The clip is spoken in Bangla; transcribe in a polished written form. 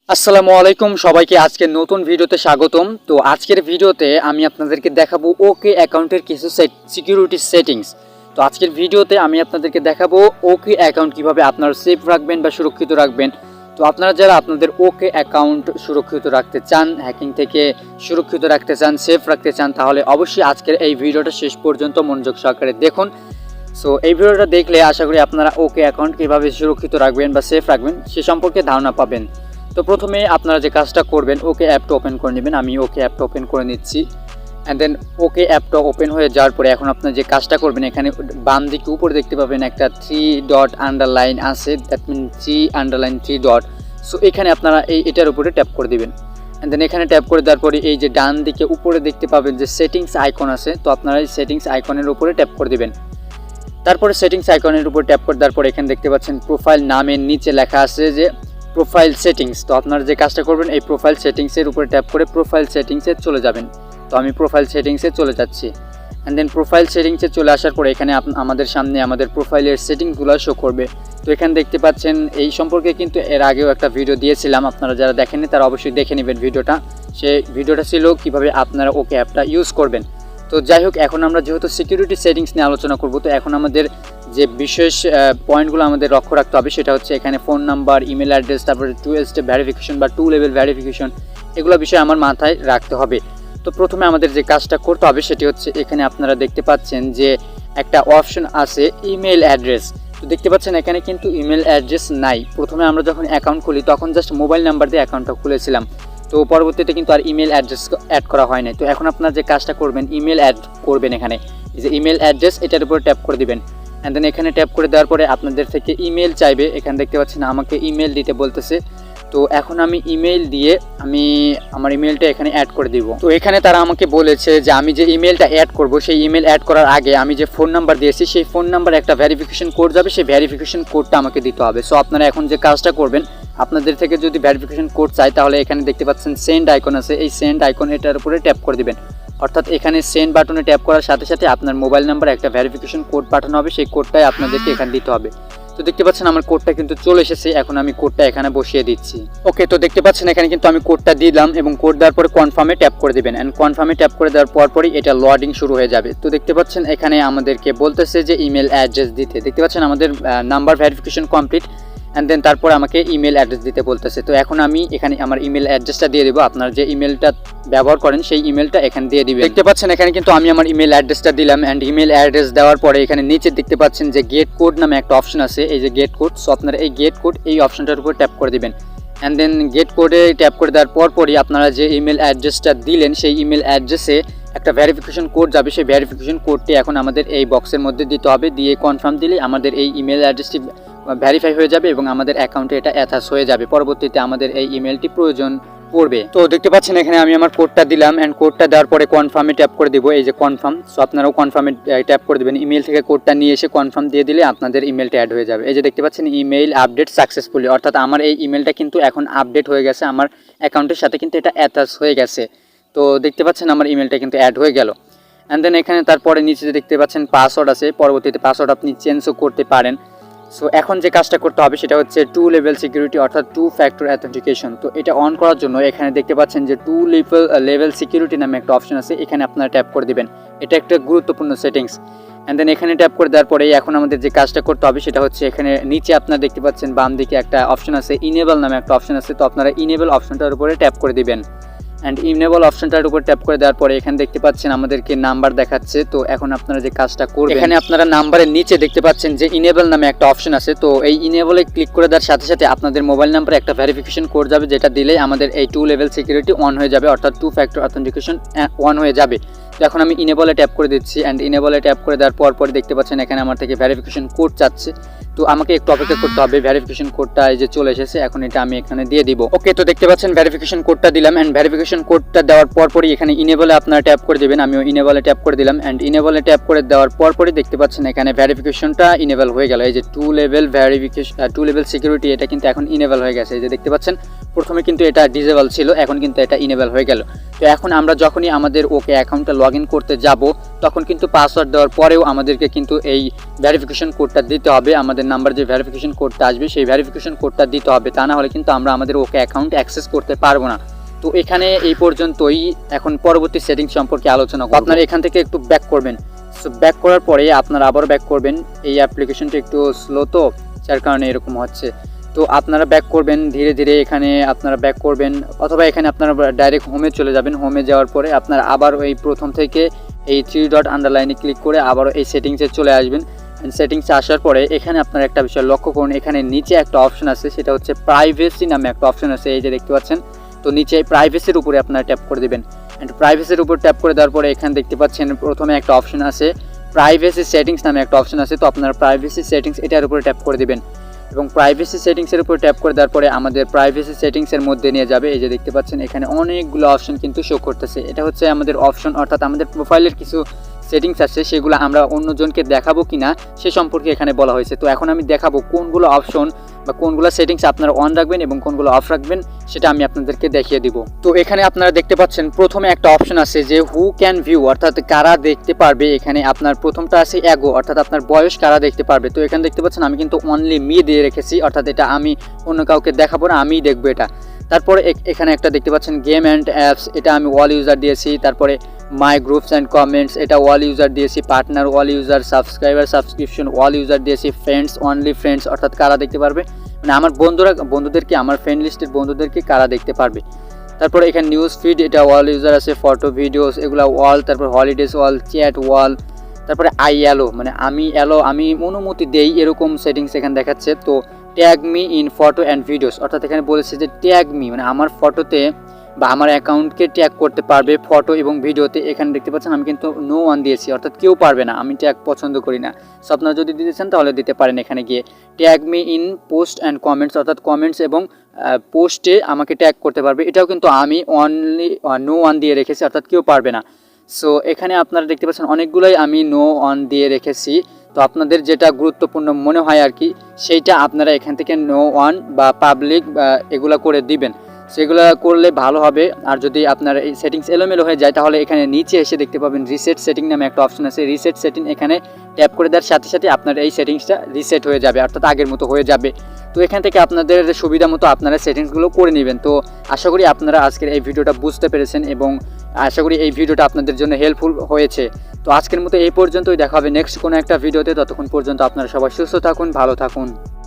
আসসালামু আলাইকুম সবাইকে আজকে নতুন ভিডিওতে স্বাগতম। তো আজকের ভিডিওতে আমি আপনাদেরকে দেখাবো ওকে অ্যাকাউন্টের কিছু সিকিউরিটি সেটিংস। তো আজকের ভিডিওতে আমি আপনাদেরকে দেখাবো ওকে অ্যাকাউন্ট কিভাবে আপনারা সেফ রাখবেন বা সুরক্ষিত রাখবেন। তো আপনারা যারা আপনাদের ওকে অ্যাকাউন্ট সুরক্ষিত রাখতে চান, হ্যাকিং থেকে সুরক্ষিত রাখতে চান, সেফ রাখতে চান, তাহলে অবশ্যই আজকের এই ভিডিওটা শেষ পর্যন্ত মনোযোগ সহকারে দেখুন। সো এই ভিডিওটা দেখলে আশা করি আপনারা ওকে অ্যাকাউন্ট কীভাবে সুরক্ষিত রাখবেন বা সেফ রাখবেন সে সম্পর্কে ধারণা পাবেন। তো প্রথমে আপনারা যে কাজটা করবেন, ওকে অ্যাপটা ওপেন করে নেবেন। আমি ওকে অ্যাপটা ওপেন করে নিচ্ছি। অ্যান্ড দেন ওকে অ্যাপটা ওপেন হয়ে যাওয়ার পরে এখন আপনারা যে কাজটা করবেন, এখানে বাম দিকে উপরে দেখতে পাবেন একটা 3 ডট আন্ডারলাইন আছে, দ্যাট মিন 3 ডট। সো এখানে আপনারা এটার উপরে ট্যাপ করে দিবেন। অ্যান্ড দেন এখানে ট্যাপ করে দেওয়ার পরে এই যে ডান দিকে উপরে দেখতে পাবেন যে সেটিংস আইকন আছে, তো আপনারা এই সেটিংস আইকনের উপরে ট্যাপ করে দিবেন। তারপরে সেটিংস আইকনের উপর ট্যাপ করে দেওয়ার পরে এখানে দেখতে পাচ্ছেন প্রোফাইল নামের নিচে লেখা আছে যে প্রোফাইল সেটিংস। তো আপনারা যে কাজটা করবেন, এই প্রোফাইল সেটিংসের উপরে ট্যাপ করে প্রোফাইল সেটিংসে চলে যাবেন। তো আমি প্রোফাইল সেটিংসে চলে যাচ্ছি। অ্যান্ড দেন প্রোফাইল সেটিংসে চলে আসার পরে এখানে আমাদের সামনে আমাদের প্রোফাইলের সেটিংসগুলো শো করবে। তো এখানে দেখতে পাচ্ছেন এই সম্পর্কে কিন্তু এর আগেও একটা ভিডিও দিয়েছিলাম, আপনারা যারা দেখেননি তারা অবশ্যই দেখে নেবেন ভিডিওটা। সেই ভিডিওটা ছিল কিভাবে আপনারা ওকে অ্যাপটা ইউজ করবেন। তো যাই হোক, এখন আমরা যেহেতু সিকিউরিটি সেটিংস নিয়ে আলোচনা করব, তো এখন আমাদের যে বিশেষ পয়েন্টগুলো আমাদের লক্ষ্য রাখতে হবে সেটা হচ্ছে এখানে ফোন নাম্বার, ইমেল অ্যাড্রেস, তারপরে 2 স্টেপ ভেরিফিকেশন বা 2 লেভেল ভেরিফিকেশন, এগুলো বিষয়ে আমার মাথায় রাখতে হবে। তো প্রথমে আমাদের যে কাজটা করতে হবে সেটি হচ্ছে এখানে আপনারা দেখতে পাচ্ছেন যে একটা অপশন আছে ইমেল অ্যাড্রেস। তো দেখতে পাচ্ছেন এখানে কিন্তু ইমেল অ্যাড্রেস নাই। প্রথমে আমরা যখন অ্যাকাউন্ট খুলি তখন জাস্ট মোবাইল নাম্বার দিয়ে অ্যাকাউন্টটা খুলেছিলাম, তো পরবর্তীতে কিন্তু আর ইমেল অ্যাড্রেস অ্যাড করা হয় নাই। তো এখন আপনারা যে কাজটা করবেন, ইমেল অ্যাড করবেন। এখানে এই যে ইমেল অ্যাড্রেস, এটার উপর ট্যাপ করে দিবেন। অ্যান্ড দেন এখানে ট্যাপ করে দেওয়ার পরে আপনাদের থেকে ইমেল চাইবে। এখানে দেখতে পাচ্ছেন আমাকে ইমেল দিতে বলতেছে। তো এখন আমি ইমেল দিয়ে আমার ইমেলটা এখানে অ্যাড করে দিব। তো এখানে তারা আমাকে বলেছে যে আমি যে ইমেলটা অ্যাড করব, সেই ইমেল অ্যাড করার আগে আমি যে ফোন নাম্বার দিয়েছি সেই ফোন নাম্বার একটা ভেরিফিকেশন কোড যাবে, সেই ভেরিফিকেশন কোডটা আমাকে দিতে হবে। সো আপনারা এখন যে কাজটা করবেন, আপনাদের থেকে যদি ভেরিফিকেশন কোড চাই তাহলে এখানে দেখতে পাচ্ছেন সেন্ড আইকন আছে, এই সেন্ড আইকন এটার উপরে ট্যাপ করে দিবেন। অর্থাৎ এখানে সেন্ড বাটনে ট্যাপ করার সাথে সাথে আপনার মোবাইল নাম্বার একটা ভেরিফিকেশন কোড পাঠানো হবে, সেই কোডটাই আপনাদেরকে এখানে দিতে হবে। তো দেখতে পাচ্ছেন আমার কোডটা কিন্তু চলে এসেছে। এখন আমি কোডটা এখানে বসিয়ে দিচ্ছি। ওকে, তো দেখতে পাচ্ছেন এখানে কিন্তু আমি কোডটা দিলাম এবং কোড দেওয়ার পরে কনফার্মে ট্যাপ করে দিবেন। অ্যান্ড কনফার্মে ট্যাপ করে দেওয়ার পরই এটা লোডিং শুরু হয়ে যাবে। তো দেখতে পাচ্ছেন এখানে আমাদেরকে বলতেছে যে ইমেল অ্যাড্রেস দিতে। দেখতে পাচ্ছেন আমাদের number verification complete. And then তারপরে আমাকে ইমেল অ্যাড্রেস দিতে বলতেছে। তো এখন আমি এখানে আমার ইমেল অ্যাড্রেসটা দিয়ে দেবো। আপনার যে ইমেলটা ব্যবহার করেন সেই ইমেলটা এখানে দিয়ে দিবেন। দেখতে পাচ্ছেন এখানে কিন্তু আমি আমার ইমেল অ্যাড্রেসটা দিলাম। অ্যান্ড ইমেল অ্যাড্রেস দেওয়ার পরে এখানে নিচে দেখতে পাচ্ছেন যে গেট কোড নামে একটা অপশন আছে, এই যে গেট কোড। সো আপনারা এই গেট কোড এই অপশনটার উপর ট্যাপ করে দিবেন। অ্যান্ড দেন গেট কোডে ট্যাপ করে দেওয়ার পরই আপনারা যে ইমেল অ্যাড্রেসটা দিলেন সেই ইমেল অ্যাড্রেসে একটা ভেরিফিকেশন কোড যাবে, সেই ভেরিফিকেশন কোডটি এখন আমাদের এই বক্সের মধ্যে দিতে হবে। দিয়ে কনফার্ম দিলে আমাদের এই ইমেল অ্যাড্রেসটি ভেরিফাই হয়ে যাবে এবং আমাদের অ্যাকাউন্টে এটা অ্যাটাচ হয়ে যাবে। পরবর্তীতে আমাদের এই ইমেলটি প্রয়োজন পড়বে। তো দেখতে পাচ্ছেন এখানে আমি আমার কোডটা দিলাম। অ্যান্ড কোডটা দেওয়ার পরে কনফার্মে ট্যাপ করে দিব, এই যে কনফার্ম। সো আপনারাও কনফার্মে ট্যাপ করে দেবেন। ইমেল থেকে কোডটা নিয়ে এসে কনফার্ম দিয়ে দিলে আপনাদের ইমেলটা অ্যাড হয়ে যাবে। এই যে দেখতে পাচ্ছেন ইমেল আপডেট সাকসেসফুলি, অর্থাৎ আমার এই ইমেলটা কিন্তু এখন আপডেট হয়ে গেছে, আমার অ্যাকাউন্টের সাথে কিন্তু এটা অ্যাটাচ হয়ে গেছে। তো দেখতে পাচ্ছেন আমার ইমেলটা কিন্তু অ্যাড হয়ে গেল। অ্যান্ড দেন এখানে তারপরে নিচে যে দেখতে পাচ্ছেন পাসওয়ার্ড আছে, পরবর্তীতে পাসওয়ার্ড আপনি চেঞ্জও করতে পারেন। সো এখন যে কাজটা করতে হবে সেটা হচ্ছে 2 লেভেল সিকিউরিটি, অর্থাৎ 2 ফ্যাক্টর অথেন্টিকেশন। তো এটা অন করার জন্য এখানে দেখতে পাচ্ছেন যে 2 লেভেল সিকিউরিটি নামে একটা অপশন আছে, এখানে আপনারা ট্যাপ করে দিবেন। এটা একটা গুরুত্বপূর্ণ সেটিংস। অ্যান্ড দেন এখানে ট্যাপ করে দেওয়ার পরে এখন আমাদের যে কাজটা করতে হবে সেটা হচ্ছে এখানে নিচে আপনারা দেখতে পাচ্ছেন বাম দিকে একটা অপশন আছে, ইনেবল নামে একটা অপশন আছে। তো আপনারা ইনেবল অপশনটার উপরে ট্যাপ করে দিবেন। অ্যান্ড ইনেবল অপশনটার উপর ট্যাপ করে দেওয়ার পরে এখানে দেখতে পাচ্ছেন আমাদেরকে নাম্বার দেখাচ্ছে। তো এখন আপনারা যে কাজটা করবেন, এখানে আপনারা নাম্বারের নিচে দেখতে পাচ্ছেন যে ইনেবল নামে একটা অপশন আছে। তো এই ইনেবলে ক্লিক করে দেওয়ার সাথে সাথে আপনাদের মোবাইল নাম্বারে একটা ভেরিফিকেশন কোড যাবে, যেটা দিলেই আমাদের এই 2 লেভেল সিকিউরিটি অন হয়ে যাবে, অর্থাৎ 2 ফ্যাক্টর অথেন্টিকেশন অন হয়ে যাবে। তো এখন আমি ইনেবলে ট্যাপ করে দিচ্ছি। অ্যান্ড ইনেবলে ট্যাপ করে দেওয়ার পরই দেখতে পাচ্ছেন এখানে আমার থেকে ভেরিফিকেশন কোড চাচ্ছে। তো আমাকে একটু অপেক্ষা করতে হবে। ভেরিফিকেশন কোডটা এই যে চলে এসেছে, এখন এটা আমি এখানে দিয়ে দিব। ওকে, তো দেখতে পাচ্ছেন ভেরিফিকেশন কোডটা দিলাম। অ্যান্ড ভেরিফিকেশন কোডটা দেওয়ার পরই এখানে ইনেবলে আপনারা ট্যাপ করে দেবেন। আমিও ইনেবলে ট্যাপ করে দিলাম। অ্যান্ড ইনেবলে ট্যাপ করে দেওয়ার পরই দেখতে পাচ্ছেন এখানে ভেরিফিকেশনটা ইনেবল হয়ে গেল। এই যে 2 লেভেল ভেরিফিকেশন 2 লেভেল সিকিউরিটি, এটা কিন্তু এখন ইনেবল হয়ে গেছে। এই যে দেখতে পাচ্ছেন প্রথমে কিন্তু এটা ডিসেবল ছিল, এখন কিন্তু এটা ইনেবল হয়ে গেল। তো এখন আমরা যখনই আমাদের ওকে অ্যাকাউন্টটা লগ ইন করতে যাব তখন কিন্তু পাসওয়ার্ড দেওয়ার পরেও আমাদেরকে কিন্তু এই ভেরিফিকেশন কোডটা দিতে হবে। আমাদের আমাদের নাম্বার যে ভেরিফিকেশন কোডটা আসবে সেই ভেরিফিকেশন কোডটা দিতে হবে, তা না হলে কিন্তু আমরা আমাদের ওকে অ্যাকাউন্ট অ্যাক্সেস করতে পারবো না। তো এখানে এই পর্যন্তই। এখন পরবর্তী সেটিংস সম্পর্কে আলোচনা করব। আপনারা এখান থেকে একটু ব্যাক করবেন। সো ব্যাক করার পরে আপনারা আবার ব্যাক করবেন। এই অ্যাপ্লিকেশনটা একটু স্লো তো, যার কারণে এরকম হচ্ছে। তো আপনারা ব্যাক করবেন ধীরে ধীরে, এখানে আপনারা ব্যাক করবেন, অথবা এখানে আপনারা ডাইরেক্ট হোমে চলে যাবেন। হোমে যাওয়ার পরে আপনারা আবার এই প্রথম থেকে এই 3 ডট আন্ডারলাইনে ক্লিক করে আবারও এই সেটিংসে চলে আসবেন। সেটিংসে আসার পরে এখানে আপনারা একটা বিষয় লক্ষ্য করুন, এখানে নিচে একটা অপশন আছে, সেটা হচ্ছে প্রাইভেসি নামে একটা অপশন আছে, এই যে দেখতে পাচ্ছেন। তো নিচে প্রাইভেসির উপরে আপনারা ট্যাপ করে দেবেন। অ্যান্ড প্রাইভেসির উপর ট্যাপ করে দেওয়ার পরে এখানে দেখতে পাচ্ছেন প্রথমে একটা অপশন আছে প্রাইভেসি সেটিংস নামে একটা অপশন আছে। তো আপনারা প্রাইভেসি সেটিংস এটার উপরে ট্যাপ করে দেবেন এবং প্রাইভেসি সেটিংসের উপর ট্যাপ করে দেওয়ার পরে আমাদের প্রাইভেসি সেটিংসের মধ্যে নিয়ে যাবে। এই যে দেখতে পাচ্ছেন এখানে অনেকগুলো অপশন কিন্তু শো করতেছে। এটা হচ্ছে আমাদের অপশন, অর্থাৎ আমাদের প্রোফাইলের কিছু সেটিংস আছে, সেগুলো আমরা অন্যজনকে দেখাবো কিনা সে সম্পর্কে এখানে বলা হয়েছে। তো এখন আমি দেখাবো কোনগুলো অপশন বা কোনগুলো সেটিংস আপনারা অন রাখবেন এবং কোনগুলো অফ রাখবেন, সেটা আমি আপনাদেরকে দেখিয়ে দিব। তো এখানে আপনারা দেখতে পাচ্ছেন প্রথমে একটা অপশন আছে যে হু ক্যান ভিউ, অর্থাৎ কারা দেখতে পারবে। এখানে আপনার প্রথমটা আছে অ্যাগো, অর্থাৎ আপনার বয়স কারা দেখতে পারবে। তো এখানে দেখতে পাচ্ছেন আমি কিন্তু অনলি মি দিয়ে রেখেছি, অর্থাৎ এটা আমি অন্য কাউকে দেখাবো না, আমিই দেখবো এটা। তারপরে এখানে একটা দেখতে পাচ্ছেন গেম অ্যান্ড অ্যাপস, এটা আমি অল ইউজার দিয়েছি। তারপরে মাই গ্রুপস অ্যান্ড কমেন্টস, এটা অল ইউজার দিয়েছি। Partner all user, subscriber subscription all user দিয়েছি। ফ্রেন্ডস অনলি ফ্রেন্ডস, অর্থাৎ কারা দেখতে পারবে, মানে আমার বন্ধুদেরকে, আমার ফ্রেন্ড লিস্টের বন্ধুদেরকে কারা দেখতে পারবে। তারপরে এখানে নিউজ ফিড, এটা অল ইউজার আছে। ফটো ভিডিওস এগুলো অল। তারপর হলিডেজ অল, চ্যাট অল। তারপরে আই অ্যালো, মানে আমি অনুমতি দেই, এরকম সেটিংস এখানে দেখাচ্ছে। তো tag me in photo and videos, অর্থাৎ এখানে বলেছে যে ট্যাগ মি, মানে আমার ফটোতে বা আমার অ্যাকাউন্টকে ট্যাগ করতে পারবে ফটো এবং ভিডিওতে। এখানে দেখতে পাচ্ছেন আমি কিন্তু নো ওয়ান দিয়েছি, অর্থাৎ কেউ পারবে না, আমি ট্যাগ পছন্দ করি না। সো আপনারা যদি দিতে চান তাহলে দিতে পারেন এখানে গিয়ে। Tag me in post and comments, অর্থাৎ কমেন্টস এবং পোস্টে আমাকে ট্যাগ করতে পারবে, এটাও কিন্তু আমি অনলি নো ওয়ান দিয়ে রেখেছি, অর্থাৎ কেউ পারবে না। সো এখানে আপনারা দেখতে পাচ্ছেন অনেকগুলোই আমি নো অন দিয়ে রেখেছি। তো আপনাদের যেটা গুরুত্বপূর্ণ মনে হয় আর কি, সেইটা আপনারা এখান থেকে নো অন বা পাবলিক এগুলো করে দিবেন, সেগুলো করলে ভালো হবে। আর যদি আপনার এই সেটিংস এলোমেলো হয়ে যায় তাহলে এখানে নিচে এসে দেখতে পাবেন রিসেট সেটিং নামে একটা অপশন আছে। রিসেট সেটিং, এখানে ট্যাপ করে দেওয়ার সাথে সাথে আপনার এই সেটিংসটা রিসেট হয়ে যাবে, অর্থাৎ আগের মতো হয়ে যাবে। তো এখান থেকে আপনাদের সুবিধা মতো আপনারা সেটিংসগুলো করে নেবেন। তো আশা করি আপনারা আজকের এই ভিডিওটা বুঝতে পেরেছেন এবং আশা করি এই ভিডিওটা আপনাদের জন্য হেল্পফুল হয়েছে। তো আজকের মতো এই পর্যন্তই, দেখা হবে নেক্সট কোনো একটা ভিডিওতে। ততক্ষণ পর্যন্ত আপনারা সবাই সুস্থ থাকুন, ভালো থাকুন।